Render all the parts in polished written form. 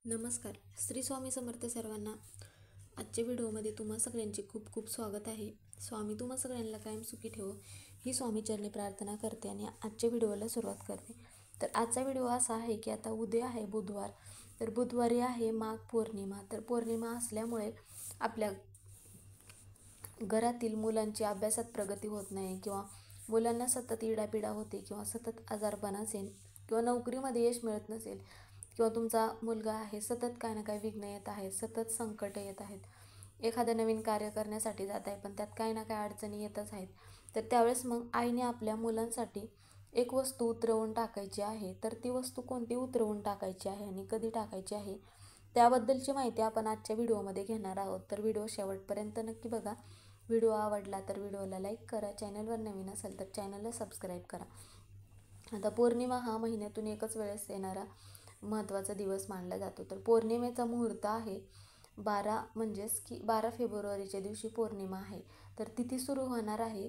नमस्कार. श्री स्वामी समर्थ सर्वांना. आजच्या व्हिडिओमध्ये तुम्हा सगळ्यांचे खूप खूप स्वागत आहे. स्वामी तुम्हा सगळ्यांना कायम सुखी ठेवो ही स्वामीचरणी प्रार्थना करते आणि आजच्या व्हिडिओला सुरुवात करते. तर आजचा व्हिडिओ असा आहे की आता उद्या आहे बुधवार. तर बुधवारी आहे माघ पौर्णिमा. तर पौर्णिमा असल्यामुळे आपल्या घरातील मुलांची अभ्यासात प्रगती होत नाही किंवा मुलांना सतत इडापिडा होते किंवा सतत आजारपण असेल किंवा नोकरीमध्ये यश मिळत नसेल किंवा तुमचा मुलगा आहे सतत काय ना काय विघ्न येत आहेत, सतत संकट येत आहेत, एखादं नवीन कार्य करण्यासाठी जात आहे पण त्यात काही ना काही अडचणी येतच आहेत. तर त्यावेळेस मग आईने आपल्या मुलांसाठी एक वस्तू उतरवून टाकायची आहे. तर ती वस्तू कोणती उतरवून टाकायची आहे आणि कधी टाकायची आहे त्याबद्दलची माहिती आपण आजच्या व्हिडिओमध्ये घेणार आहोत. तर व्हिडिओ शेवटपर्यंत नक्की बघा. व्हिडिओ आवडला तर व्हिडिओला लाईक करा, चॅनलवर नवीन असेल तर चॅनलला सबस्क्राईब करा. आता पौर्णिमा हा महिन्यातून एकच वेळेस येणारा महत्त्वाचा दिवस मानला जातो. तर पौर्णिमेचा मुहूर्त आहे 12 फेब्रुवारीच्या दिवशी पौर्णिमा आहे. तर तिथी सुरू होणार आहे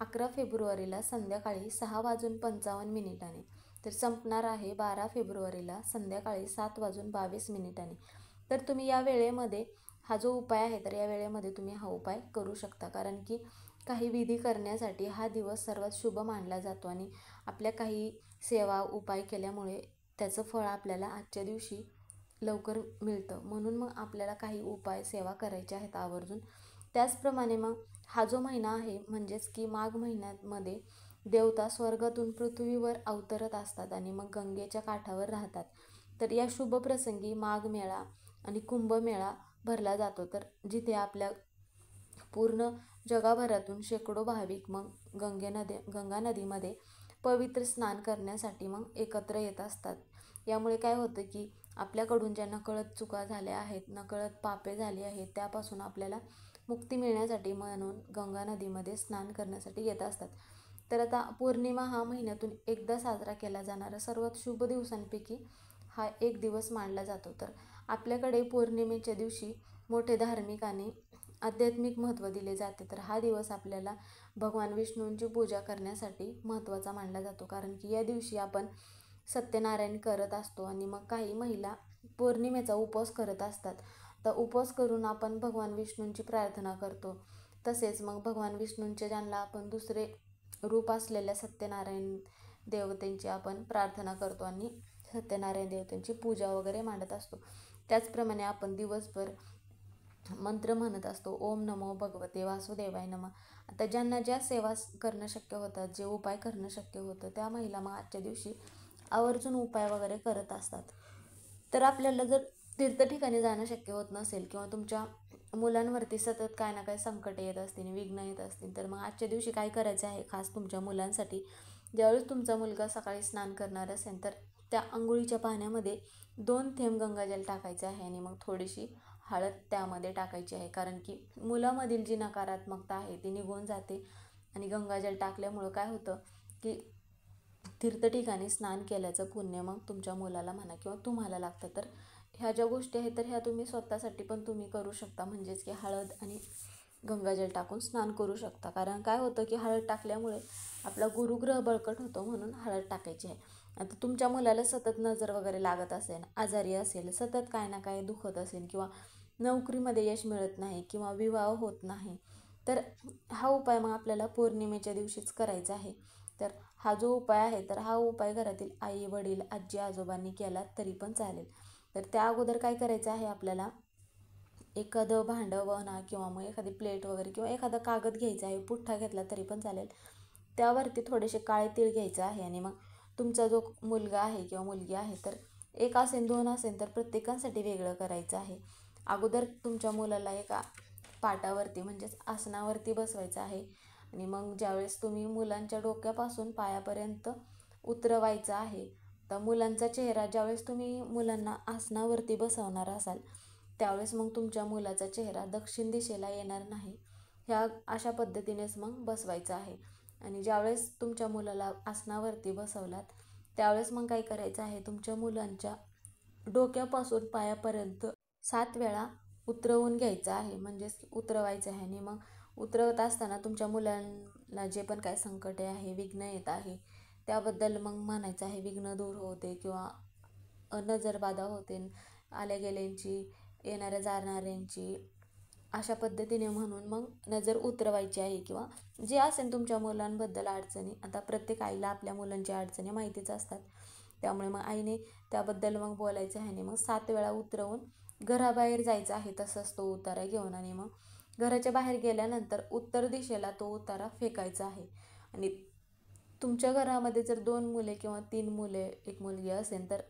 11 फेब्रुवारीला संध्याकाळी 6:55 तर संपणार आहे 12 फेब्रुवारीला संध्याकाळी 7:22. तर तुम्ही या वेळेमध्ये हा जो उपाय आहे तर या वेळेमध्ये तुम्ही हा उपाय करू शकता, कारण की काही विधी करण्यासाठी हा दिवस सर्वात शुभ मानला जातो आणि आपल्या काही सेवा उपाय केल्यामुळे त्याचं फळ आपल्याला आजच्या दिवशी लवकर मिळतं. म्हणून मग आपल्याला काही उपाय सेवा करायच्या आहेत आवर्जून. त्याचप्रमाणे मग हा जो महिना आहे म्हणजेच की माघ महिन्यामध्ये देवता स्वर्गातून पृथ्वीवर अवतरत असतात आणि मग गंगेच्या काठावर राहतात. तर या शुभ प्रसंगी माघ मेळा आणि कुंभमेळा भरला जातो. तर जिथे आपल्या पूर्ण जगाभरातून शेकडो भाविक मग गंगा नदीमध्ये पवित्र स्नान करण्यासाठी मग एकत्र येत असतात. यामुळे काय होतं की आपल्याकडून ज्या नकळत चुका झाल्या आहेत, नकळत पापे झाली आहेत, त्यापासून आपल्याला मुक्ती मिळण्यासाठी म्हणून गंगा नदीमध्ये स्नान करण्यासाठी येत असतात. तर आता पौर्णिमा हा महिन्यातून एकदा साजरा केला जाणारा सर्वात शुभ दिवसांपैकी हा एक दिवस मानला जातो. तर आपल्याकडे पौर्णिमेच्या दिवशी मोठे धार्मिक आणि आध्यात्मिक महत्त्व दिले जाते. तर हा दिवस आपल्याला भगवान विष्णूंची पूजा करण्यासाठी महत्त्वाचा मानला जातो, कारण की या दिवशी आपण सत्यनारायण करत असतो आणि मग काही महिला पौर्णिमेचा उपवास करत असतात. तर उपवास करून आपण भगवान विष्णूंची प्रार्थना करतो. तसेच मग भगवान विष्णूंचे ज्यांना आपण दुसरे रूप असलेल्या सत्यनारायण देवतेंची आपण प्रार्थना करतो आणि सत्यनारायण देवतेंची पूजा वगैरे मांडत असतो. त्याचप्रमाणे आपण दिवसभर मंत्र म्हणत असतो, ओम नमो भगवते वासुदेवाय नमः. आता ज्यांना ज्या सेवा करणं शक्य होतं, जे उपाय करणं शक्य होतं, त्या महिला मग आजच्या दिवशी आवर्जून उपाय वगैरे करत असतात. तर आपल्याला जर तीर्थ ठिकाणी जाणं शक्य होत नसेल किंवा तुमच्या मुलांवरती सतत काय ना काय संकट येत असतील, विघ्न येत असतील, तर मग आजच्या दिवशी काय करायचं आहे खास तुमच्या मुलांसाठी. ज्यावेळेस तुमचा मुलगा सकाळी स्नान करणार असेल तर त्या अंघोळीच्या पाण्यामध्ये 2 थेंब गंगाजल टाकायचे आहे आणि मग थोडीशी हळद त्यामध्ये टाकायची आहे, कारण की मुलामधील जी नकारात्मकता आहे ती निघून जाते. आणि गंगाजल टाकल्यामुळं काय होतं की तीर्थ ठिकाणी स्नान केल्याचं पुण्य मग तुमच्या मुलाला म्हणा किंवा तुम्हाला लागतं. तर ह्या ज्या गोष्टी आहेत तर ह्या तुम्ही स्वतःसाठी पण तुम्ही करू शकता, म्हणजेच की हळद आणि गंगाजल टाकून स्नान करू शकता. कारण काय होतं की हळद टाकल्यामुळे आपला गुरुग्रह बळकट होतो, म्हणून हळद टाकायची आहे. आता तुमच्या मुलाला सतत नजर वगैरे लागत असेल, आजारी असेल, सतत काय ना काय दुखत असेल किंवा नोकरीमध्ये यश मिळत नाही किंवा विवाह होत नाही, तर हा उपाय मग आपल्याला पौर्णिमेच्या दिवशीच करायचा आहे. तर हा जो उपाय आहे तर हा उपाय घरातील आई वडील आजी आजोबांनी केला तरी पण चालेल. तर त्या अगोदर काय करायचं आहे आपल्याला, एखादं भांडं म्हणा किंवा मग एखादी प्लेट वगैरे किंवा एखादा कागद घ्यायचा आहे, पुठ्ठा घेतला तरी पण चालेल. त्यावरती थोडेसे काळे तीळ घ्यायचं आहे आणि मग तुमचा जो मुलगा आहे किंवा मुलगी आहे तर एक असेल 2 असेल तर प्रत्येकासाठी वेगळं करायचं आहे. अगोदर तुमच्या मुलाला एका पाटावरती म्हणजेच आसनावरती बसवायचं आहे आणि मग ज्यावेळेस तुम्ही मुलांच्या डोक्यापासून पायापर्यंत उतरवायचं आहे, तर मुलांचा चेहरा ज्यावेळेस तुम्ही मुलांना आसनावरती बसवणार असाल त्यावेळेस मग तुमच्या मुलाचा चेहरा दक्षिण दिशेला येणार नाही. ह्या अशा पद्धतीनेच मग बसवायचं आहे. आणि ज्यावेळेस तुमच्या मुलाला आसनावरती बसवलात त्यावेळेस मग काय करायचं आहे, तुमच्या मुलांच्या डोक्यापासून पायापर्यंत 7 वेळा उतरवून घ्यायचं आहे, म्हणजेच उतरवायचं आहे. आणि मग उतरवत असताना तुमच्या मुलांना जे पण काय संकटे आहे, विघ्न येत आहे त्याबद्दल मग म्हणायचं आहे विघ्न दूर होते किंवा नजरबाधा होते, आल्या गेल्यांची, येणाऱ्या जाणाऱ्यांची, अशा पद्धतीने म्हणून मग नजर उतरवायची आहे. किंवा जे असेल तुमच्या मुलांबद्दल अडचणी, आता प्रत्येक आईला आपल्या मुलांच्या अडचणी माहितीच असतात, त्यामुळे मग आईने त्याबद्दल मग बोलायचं आहे आणि मग 7 वेळा उतरवून घराबाहेर जायचं आहे तसंच तो उतारा घेऊन. आणि मग घराच्या बाहेर गेल्यानंतर उत्तर दिशेला तो उतारा फेकायचा आहे. आणि तुमच्या घरामध्ये जर 2 मुले किंवा 3 मुले, 1 मुलगी असेल तर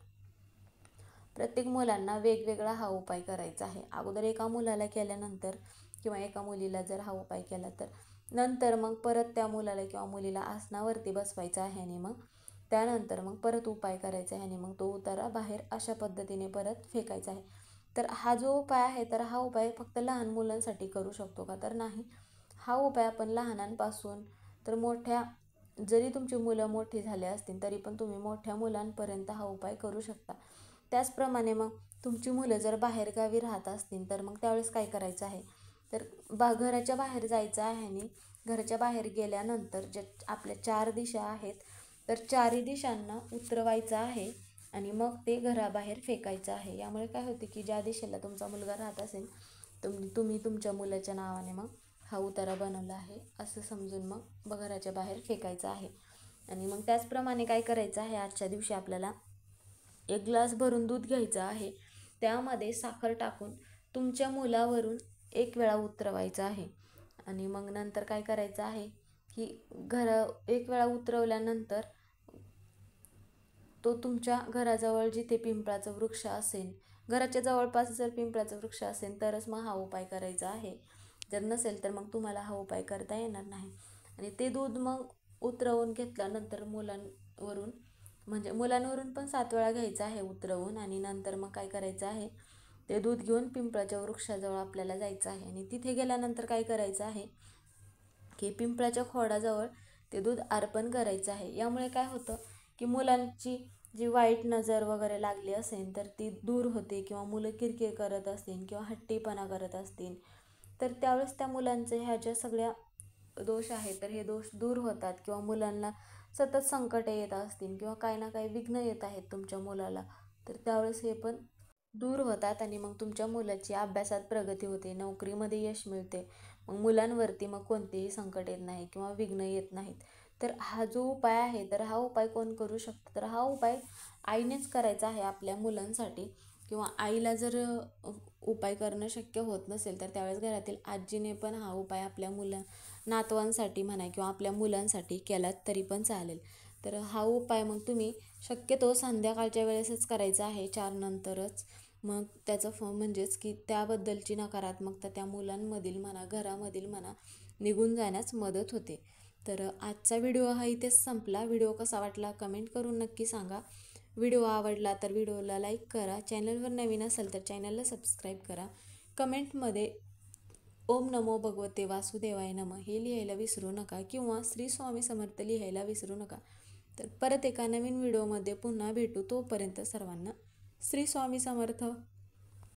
प्रत्येक मुलांना वेगवेगळा हा उपाय करायचा आहे. अगोदर एका मुलाला केल्यानंतर किंवा एका मुलीला जर हा उपाय केला तर नंतर मग परत त्या मुलाला किंवा मुलीला आसनावरती बसवायचं आहे आणि मग त्यानंतर मग परत उपाय करायचा आहे आणि मग तो उतारा बाहेर अशा पद्धतीने परत फेकायचा आहे. तर हा जो उपाय आहे तर हा उपाय फक्त लहान मुलांसाठी करू शकतो का, तर नाही. हा उपाय आपण लहानांपासून तर मोठ्या, जरी तुमची मुलं मोठी झाली असतील तरी पण तुम्ही मोठ्या मुलांपर्यंत हा उपाय करू शकता. त्याचप्रमाणे मग तुमची मुलं जर बाहेरगावी राहत असतील तर मग त्यावेळेस काय करायचं आहे, तर घराच्या बाहेर जायचं आहे आणि घराच्या बाहेर गेल्यानंतर जे आपल्या 4 दिशा आहेत तर 4ही दिशांना उतरवायचं आहे आणि मग ते घराबाहेर फेकायचं आहे. यामुळे काय होते की ज्या दिशेला तुमचा मुलगा राहत असेल तुम्ही तुमच्या मुलाच्या नावाने मग हा उतारा बनवला आहे असं समजून मग घराच्या बाहेर फेकायचा आहे. आणि मग त्याचप्रमाणे काय करायचं आहे, आजच्या दिवशी आपल्याला 1 ग्लास भरून दूध घ्यायचं आहे, त्यामध्ये साखर टाकून तुमच्या मुलावरून 1 वेळा उतरवायचं आहे. आणि मग नंतर काय करायचं आहे की 1 वेळा उतरवल्यानंतर तो तुमच्या घराजवळ जिथे पिंपळाचं वृक्ष असेल, घराच्या जवळपास जर पिंपळाचं वृक्ष असेल तरच मग हा उपाय करायचा आहे, जर नसेल तर मग तुम्हाला हा उपाय करता येणार नाही. आणि ते दूध मग उतरवून घेतल्यानंतर मुलांवरून पण 7 वेळा घ्यायचं आहे उतरवून. आणि नंतर मग काय करायचं आहे, ते दूध घेऊन पिंपळाच्या वृक्षाजवळ आपल्याला जायचं आहे. आणि तिथे गेल्यानंतर काय करायचं आहे की पिंपळाच्या खोडाजवळ ते दूध अर्पण करायचं आहे. यामुळे काय होतं की मुलांची जी वाईट नजर वगैरे लागली असेल तर ती दूर होते, किंवा मुलं किरकिर करत असतील किंवा हट्टीपणा करत असतील तर त्यावेळेस त्या मुलांचे ह्या ज्या सगळ्या दोष आहेत तर हे दोष दूर होतात. किंवा मुलांना सतत संकट येत असतील किंवा काही ना काही विघ्न येत आहेत तुमच्या मुलाला, तर त्यावेळेस हे पण दूर होतात आणि मग तुमच्या मुलाची अभ्यासात प्रगती होते, नोकरीमध्ये यश मिळते, मग मुलांवरती मग कोणतेही संकट येत नाही किंवा विघ्न येत नाहीत. तर हा जो उपाय आहे तर हा उपाय कोण करू शकतो, तर हा उपाय आईनेच करायचा आहे आपल्या मुलांसाठी. किंवा आईला जर उपाय करणं शक्य होत नसेल तर त्यावेळेस घरातील आजीने पण हा उपाय आपल्या नातवांसाठी म्हणा किंवा आपल्या मुलांसाठी केलात तरी पण चालेल. तर हा उपाय मग तुम्ही शक्यतो संध्याकाळच्या वेळेसच करायचा आहे, 4 नंतरच. मग त्याचं म्हणजेच की त्याबद्दलची नकारात्मकता त्या मुलांमधील म्हणा, घरामधील म्हणा, निघून जाण्यास मदत होते. तर आजचा व्हिडिओ हा इथेच संपला. व्हिडिओ कसा वाटला कमेंट करून नक्की सांगा. व्हिडिओ आवडला तर व्हिडिओला लाईक करा, चॅनलवर नवीन असेल तर चॅनलला सबस्क्राईब करा. कमेंटमध्ये ओम नमो भगवते वासुदेवाय नमः हे लिहायला विसरू नका, किंवा श्री स्वामी समर्थ लिहायला विसरू नका. तर परत एका नवीन व्हिडिओमध्ये पुन्हा भेटू. तोपर्यंत सर्वांना श्री स्वामी समर्थ.